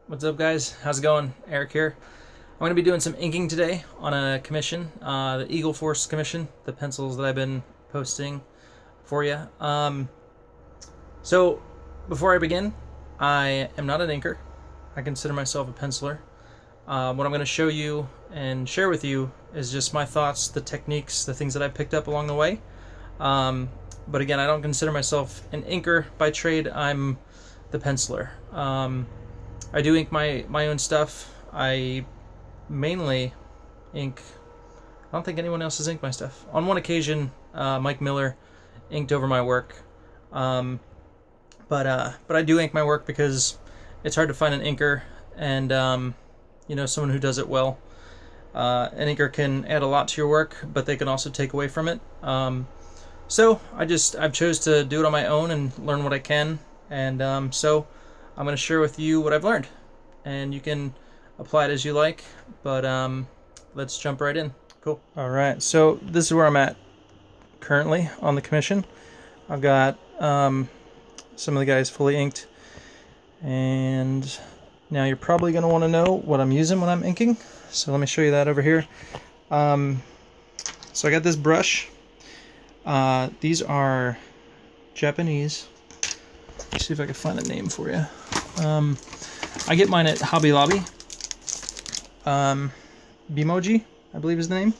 What's up, guys? How's it going? Eric here. I'm going to be doing some inking today on a commission, the Eagle Force commission, the pencils that I've been posting for you. So before I begin, I am not an inker. I consider myself a penciler. What I'm going to show you and share with you is just my thoughts, the techniques, the things that I picked up along the way. But again, I don't consider myself an inker by trade. I'm the penciler. I do ink my own stuff. I mainly ink. I don't think anyone else has inked my stuff. On one occasion, Mike Miller inked over my work. But I do ink my work because it's hard to find an inker and someone who does it well. An inker can add a lot to your work, but they can also take away from it. So I've chose to do it on my own and learn what I can, and so I'm going to share with you what I've learned, and you can apply it as you like, but let's jump right in. Cool. Alright, so this is where I'm at currently on the commission. I've got some of the guys fully inked, and now you're probably going to want to know what I'm using when I'm inking, so let me show you that over here. So I got this brush. These are Japanese. Let's see if I can find a name for you. I get mine at Hobby Lobby. Bimoji, I believe is the name.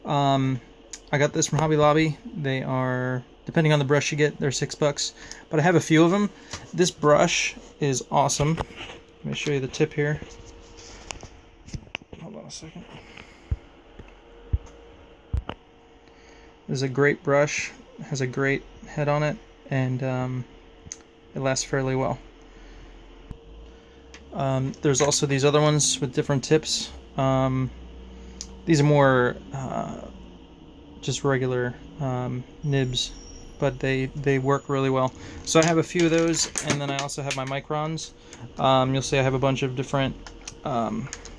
I got this from Hobby Lobby. They are, depending on the brush you get, they're $6. But I have a few of them. This brush is awesome. Let me show you the tip here. Hold on a second. This is a great brush. It has a great head on it, and it lasts fairly well. There's also these other ones with different tips. These are more just regular nibs, but they work really well. So I have a few of those, and then I also have my microns. You'll see I have a bunch of different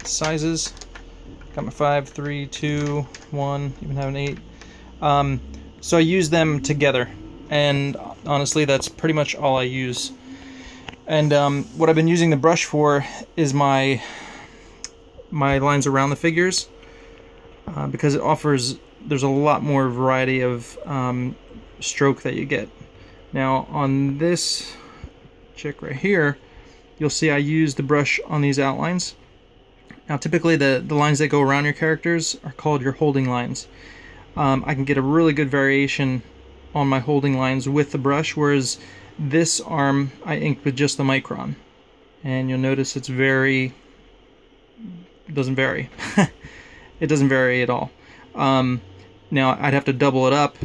sizes. Got my 5, 3, 2, 1, even have an 8. So I use them together, and honestly that's pretty much all I use. And what I've been using the brush for is my lines around the figures, because there's a lot more variety of stroke that you get. Now on this chick right here, you'll see I use the brush on these outlines. Now typically the lines that go around your characters are called your holding lines. I can get a really good variation on my holding lines with the brush, whereas this arm I inked with just the micron, and you'll notice it doesn't vary. It doesn't vary at all. Now I'd have to double it up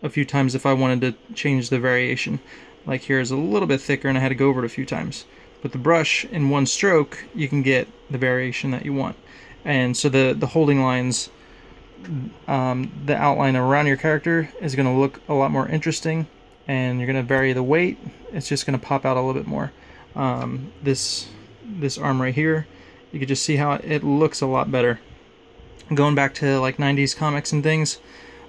a few times if I wanted to change the variation. Like here is a little bit thicker and I had to go over it a few times. But the brush, in one stroke, you can get the variation that you want. And so the holding lines, the outline around your character is going to look a lot more interesting, and you're going to vary the weight. It's just going to pop out a little bit more. This arm right here, you can just see how it looks a lot better. Going back to like 90s comics and things,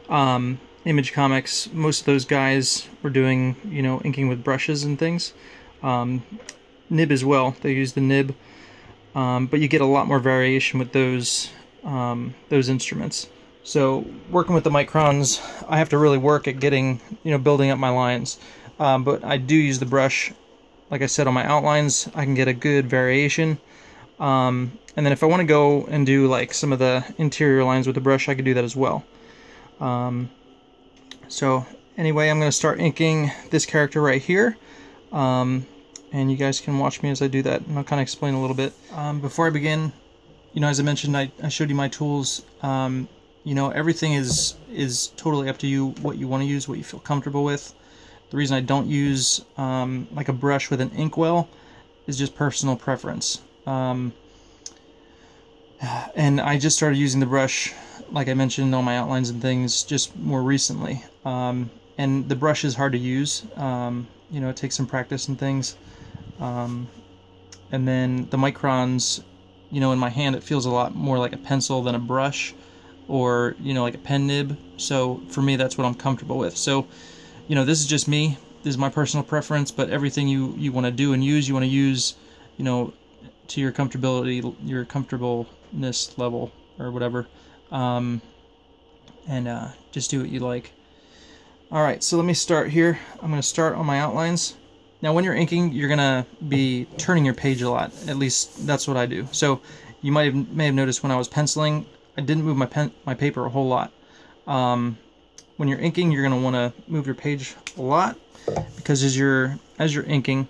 Image Comics, most of those guys were doing, inking with brushes and things. Nib as well, they use the nib, but you get a lot more variation with those instruments. So working with the microns, I have to really work at getting, building up my lines. But I do use the brush, like I said, on my outlines. I can get a good variation. And then if I want to go and do like some of the interior lines with the brush, I could do that as well. So anyway, I'm going to start inking this character right here. And you guys can watch me as I do that, and I'll kind of explain a little bit. Before I begin, as I mentioned, I showed you my tools. Everything is totally up to you, what you want to use, what you feel comfortable with. The reason I don't use like a brush with an inkwell is just personal preference. And I just started using the brush, like I mentioned, on my outlines and things just more recently. And the brush is hard to use. It takes some practice and things. And then the microns, in my hand, it feels a lot more like a pencil than a brush, or like a pen nib. So for me, that's what I'm comfortable with. So this is just me, this is my personal preference, but everything you want to do and use, you want to use to your comfortability, your comfortableness level, or whatever, and just do what you like. All right, so let me start here. I'm going to start on my outlines. Now, when you're inking, you're going to be turning your page a lot. At least that's what I do. So you may have noticed when I was penciling, I didn't move my paper a whole lot. When you're inking, you're going to want to move your page a lot, because as you're inking,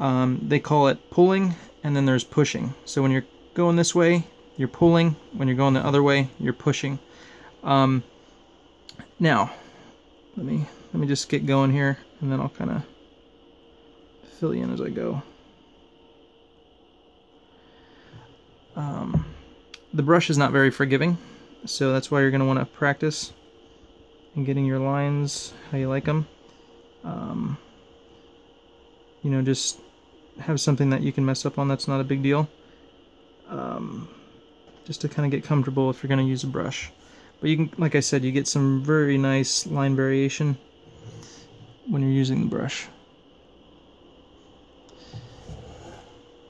they call it pulling, and then there's pushing. So when you're going this way, you're pulling. When you're going the other way, you're pushing. Now, let me just get going here, and then I'll kind of fill you in as I go. The brush is not very forgiving, so that's why you're going to want to practice in getting your lines how you like them. You know, just have something that you can mess up on. That's not a big deal. Just to kind of get comfortable if you're going to use a brush. But you can, like I said, you get some very nice line variation when you're using the brush.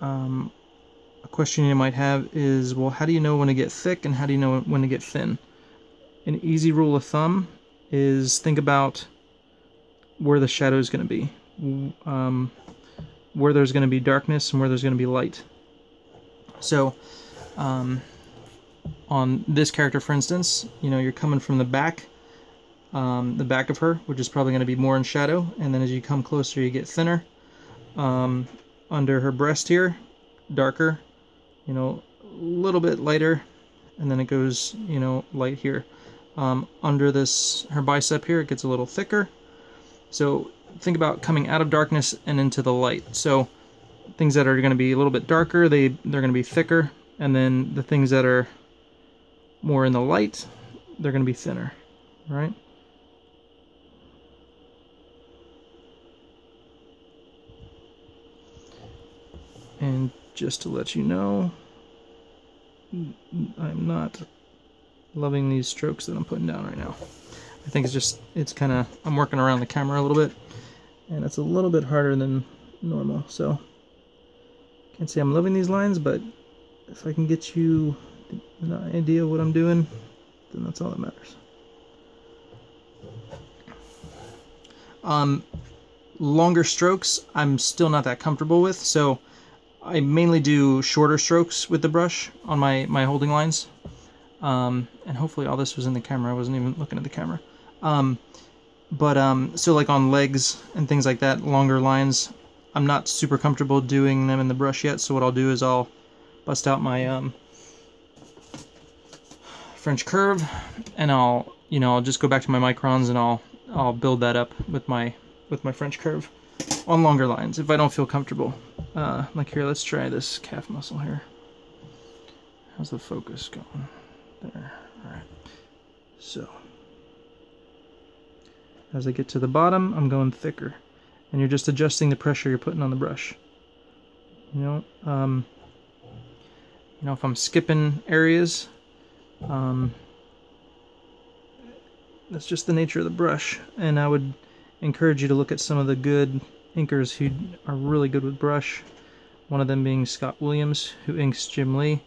A question you might have is, well, how do you know when to get thick and how do you know when to get thin? An easy rule of thumb is think about where the shadow is going to be, where there's going to be darkness and where there's going to be light. So on this character, for instance, you know, you're coming from the back of her, which is probably going to be more in shadow, and then as you come closer you get thinner. Under her breast here, darker, you know, a little bit lighter, and then it goes, you know, light here. Under her bicep here, it gets a little thicker. So think about coming out of darkness and into the light. So things that are going to be a little bit darker, they're going to be thicker, and then the things that are more in the light, they're going to be thinner, right? And just to let you know, I'm not loving these strokes that I'm putting down right now. I think it's kind of, I'm working around the camera a little bit, and it's a little bit harder than normal, so can't say I'm loving these lines, but if I can get you an idea of what I'm doing, then that's all that matters. Longer strokes I'm still not that comfortable with, so I mainly do shorter strokes with the brush on my holding lines. And hopefully all this was in the camera. I wasn't even looking at the camera. So like on legs and things like that, longer lines, I'm not super comfortable doing them in the brush yet, so what I'll do is I'll bust out my French curve, and I'll just go back to my microns, and I'll build that up with my French curve on longer lines if I don't feel comfortable. Like here, let's try this calf muscle here. How's the focus going? There. Alright. So as I get to the bottom, I'm going thicker. And you're just adjusting the pressure you're putting on the brush. You know, if I'm skipping areas, that's just the nature of the brush. And I would encourage you to look at some of the good inkers who are really good with brush. One of them being Scott Williams, who inks Jim Lee,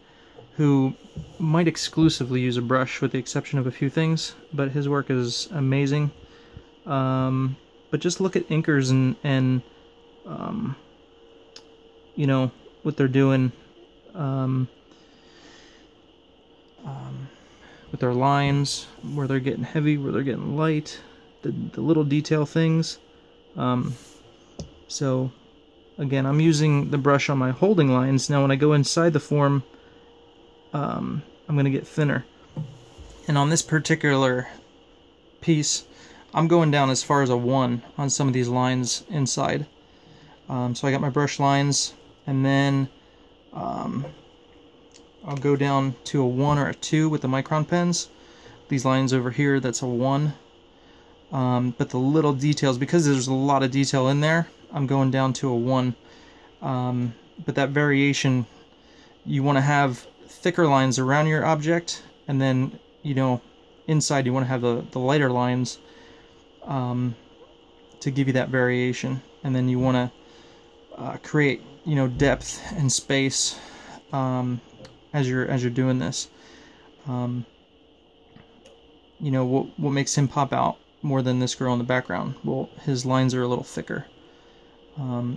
who might exclusively use a brush with the exception of a few things, but his work is amazing. But just look at inkers and you know, what they're doing with their lines, where they're getting heavy, where they're getting light, the little detail things. So again, I'm using the brush on my holding lines. Now when I go inside the form, I'm going to get thinner. And on this particular piece, I'm going down as far as a 1 on some of these lines inside. So I got my brush lines, and then I'll go down to a 1 or a 2 with the micron pens. These lines over here, that's a 1. But the little details, because there's a lot of detail in there, I'm going down to a 1. But that variation, you want to have thicker lines around your object, and then, you know, inside you want to have the lighter lines to give you that variation. And then you want to create you know, depth and space as you're doing this. You know, what makes him pop out more than this girl in the background? Well, his lines are a little thicker.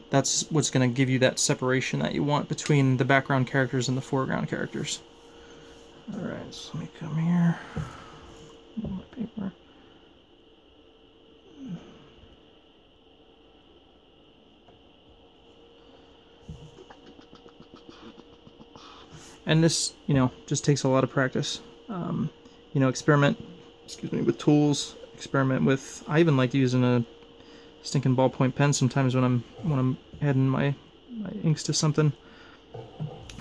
That's what's going to give you that separation that you want between the background characters and the foreground characters. Alright, so let me come here. My paper. And this, you know, just takes a lot of practice. You know, experiment, with tools. Experiment with. I even like using a stinking ballpoint pen sometimes when I'm adding my inks to something,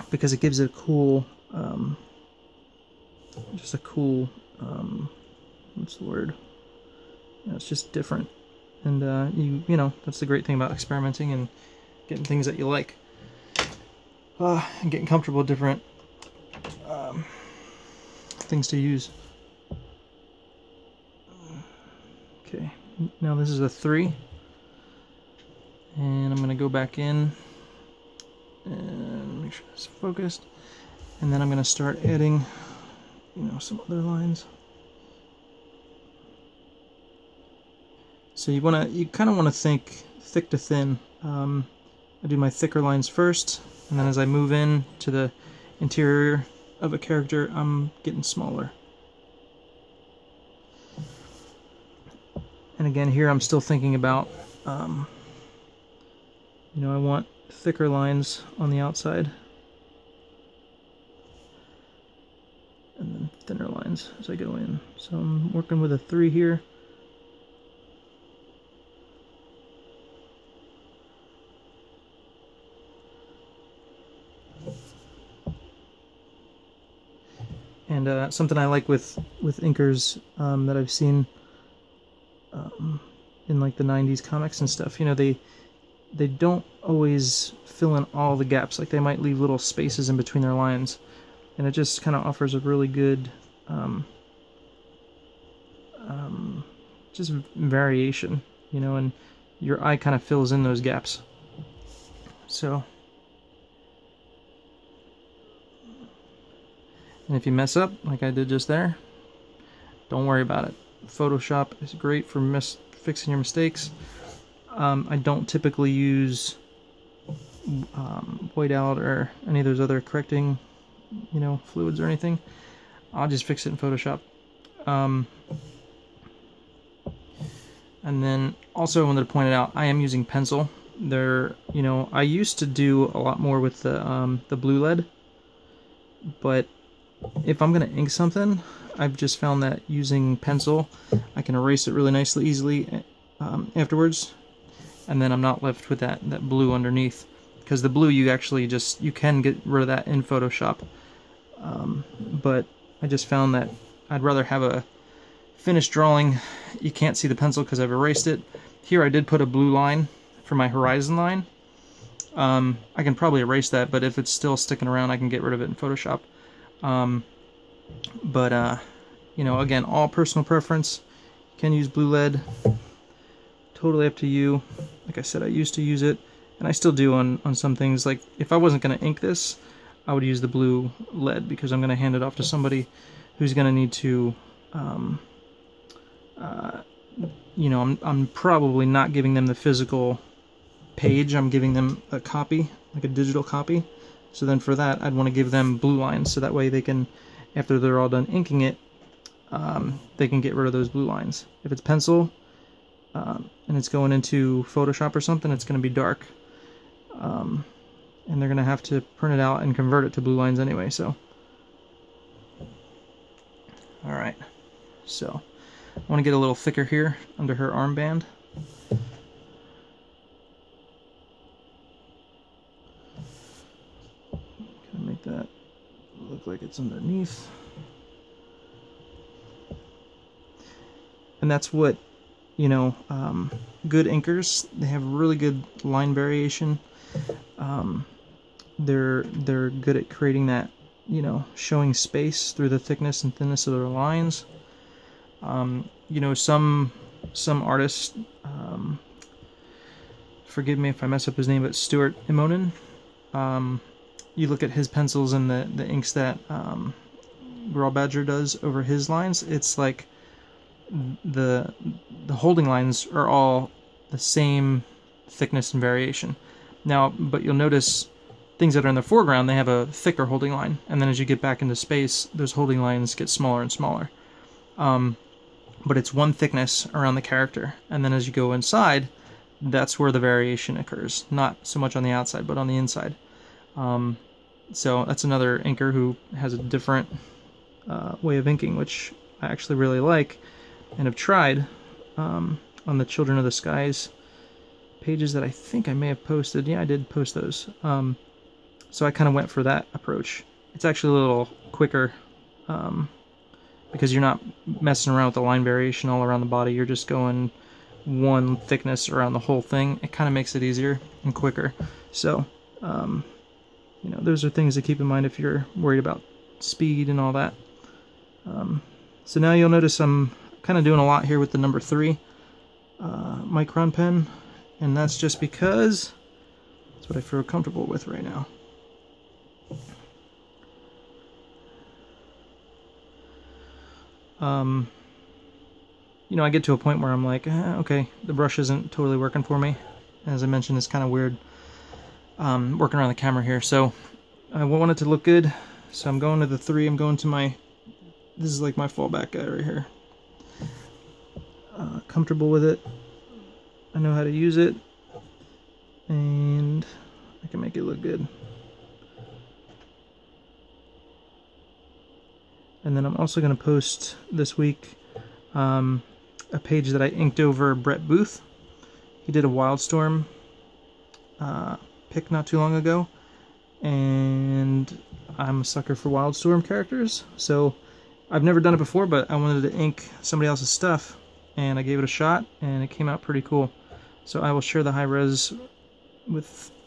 because it gives it a cool, just a cool, what's the word? You know, it's just different, and you know, that's the great thing about experimenting and getting things that you like, and getting comfortable with different things to use. Okay, now this is a 3, and I'm going to go back in and make sure it's focused, and then I'm going to start adding, you know, some other lines. So you kind of want to think thick to thin. I do my thicker lines first, and then as I move in to the interior of a character, I'm getting smaller. And again, here I'm still thinking about, you know, I want thicker lines on the outside, and then thinner lines as I go in. So I'm working with a 3 here. And something I like with inkers that I've seen in like the 90s comics and stuff, you know, they don't always fill in all the gaps. Like, they might leave little spaces in between their lines, and it just kind of offers a really good just variation, you know, and your eye kind of fills in those gaps. So, and if you mess up like I did just there, don't worry about it. Photoshop is great for fixing your mistakes. I don't typically use whiteout or any of those other correcting, you know, fluids or anything. I'll just fix it in Photoshop. And then also I wanted to point it out, I am using pencil. You know, I used to do a lot more with the blue lead, but if I'm going to ink something, I've just found that using pencil, I can erase it really nicely, easily afterwards, and then I'm not left with that blue underneath. Because the blue, you can get rid of that in Photoshop, but I just found that I'd rather have a finished drawing. You can't see the pencil because I've erased it. Here I did put a blue line for my horizon line. I can probably erase that, but if it's still sticking around, I can get rid of it in Photoshop. You know, again, all personal preference. You can use blue lead. Totally up to you. Like I said, I used to use it, and I still do on some things. Like, if I wasn't going to ink this, I would use the blue lead, because I'm going to hand it off to somebody who's going to need to, you know, I'm probably not giving them the physical page. I'm giving them a copy, like a digital copy. So then for that, I'd want to give them blue lines, so that way they can, after they're all done inking it, they can get rid of those blue lines. If it's pencil, and it's going into Photoshop or something, it's going to be dark. And they're going to have to print it out and convert it to blue lines anyway, so. Alright, so I want to get a little thicker here under her armband. Make that look like it's underneath. And that's what, you know, good inkers, they have really good line variation. They're good at creating that, you know, showing space through the thickness and thinness of their lines. You know, some artists, forgive me if I mess up his name, but Stuart Immonen, you look at his pencils and the inks that Raw Badger does over his lines, it's like the holding lines are all the same thickness and variation. Now, but you'll notice things that are in the foreground, they have a thicker holding line, and then as you get back into space, those holding lines get smaller and smaller. But it's one thickness around the character, and then as you go inside, that's where the variation occurs. Not so much on the outside, but on the inside. So that's another inker who has a different way of inking, which I actually really like, and have tried on the Children of the Skies pages that I think I may have posted. Yeah, I did post those. So I kind of went for that approach. It's actually a little quicker because you're not messing around with the line variation all around the body. You're just going one thickness around the whole thing. It kind of makes it easier and quicker. So, you know, those are things to keep in mind if you're worried about speed and all that. So now you'll notice I'm kind of doing a lot here with the number 3 micron pen, and that's just because that's what I feel comfortable with right now. You know, I get to a point where I'm like, okay, the brush isn't totally working for me. As I mentioned, it's kind of weird working around the camera here. So I want it to look good. So I'm going to the 3. I'm going to my, this is like my fallback guy right here. Comfortable with it. I know how to use it. And I can make it look good. And then I'm also going to post this week a page that I inked over Brett Booth. He did a Wildstorm pick not too long ago, and I'm a sucker for Wildstorm characters, so I've never done it before, but I wanted to ink somebody else's stuff, and I gave it a shot, and it came out pretty cool. So I will share the high res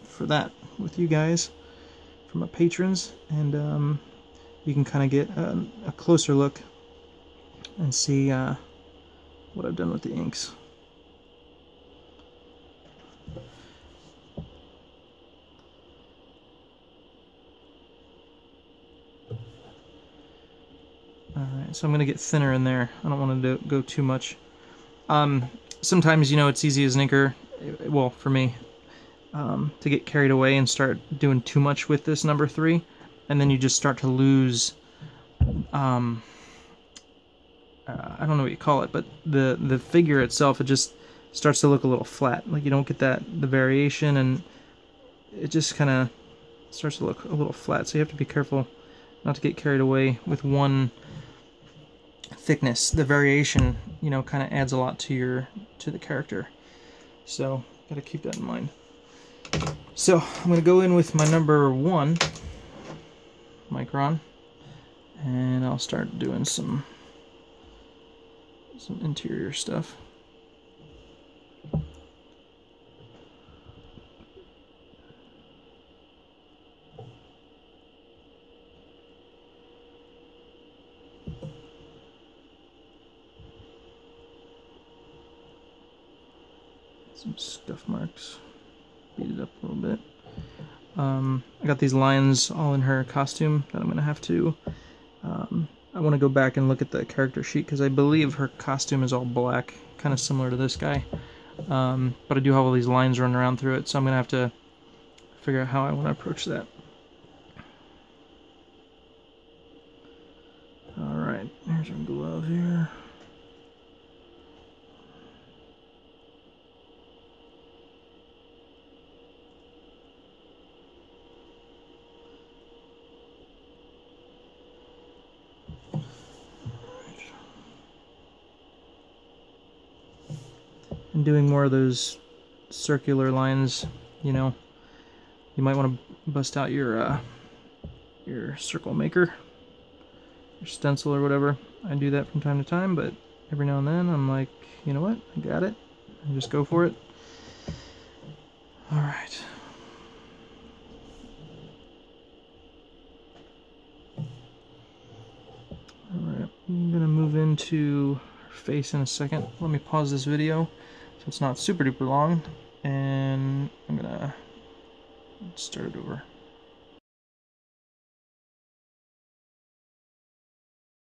for that with you guys, for my patrons, and you can kind of get a closer look and see what I've done with the inks. Alright, so I'm going to get thinner in there. I don't want to go too much. Sometimes, you know, it's easy as an inker, well, for me, to get carried away and start doing too much with this number 3, and then you just start to lose, I don't know what you call it, but the figure itself, it just starts to look a little flat. Like you don't get the variation, and it just kind of starts to look a little flat. So you have to be careful not to get carried away with one thickness. The variation, you know, kind of adds a lot to the character. So got to keep that in mind. So I'm going to go in with my number 1 micron, and I'll start doing some interior stuff. Some scuff marks, beat it up a little bit. I got these lines all in her costume that I'm going to have to, I want to go back and look at the character sheet because I believe her costume is all black, kind of similar to this guy. But I do have all these lines running around through it, so I'm going to have to figure out how I want to approach that. Alright, here's our glove here. And doing more of those circular lines, you know, you might want to bust out your circle maker, your stencil or whatever. I do that from time to time, but every now and then I'm like, you know what, I got it, and just go for it. Alright. Alright, I'm gonna move into her face in a second. Let me pause this video so it's not super duper long, and I'm gonna start it over.